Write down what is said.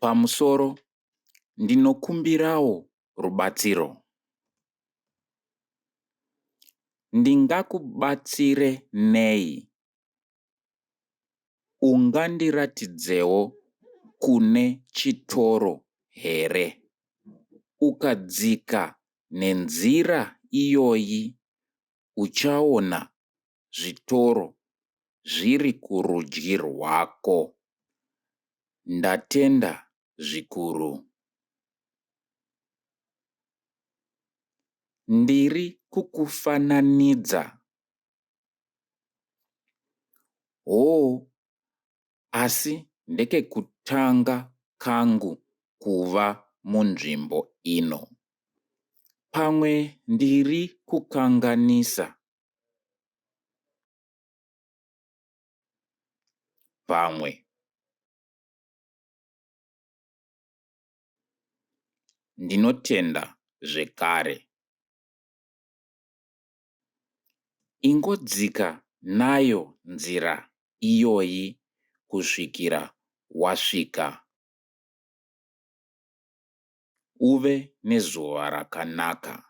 Pamusoro, ndinokumbirawo rubatsiro. Ndingakubatsire nei? Ungandiratidzewo kune chitoro here? Ukadzika nenzira iyoyi uchaona zvitoro zviri kurudyi rwako. Ndatenda zvikuru. Ndiri kukufananidza. Asi ndekekutanga kangu kuva munzvimbo ino. Pamwe ndiri kukanganisa. Pamwe ndinotenda zvekare. Ingodzika nayo nzira iyoyi kusvikira wasvika. Uve nezuva rakanaka.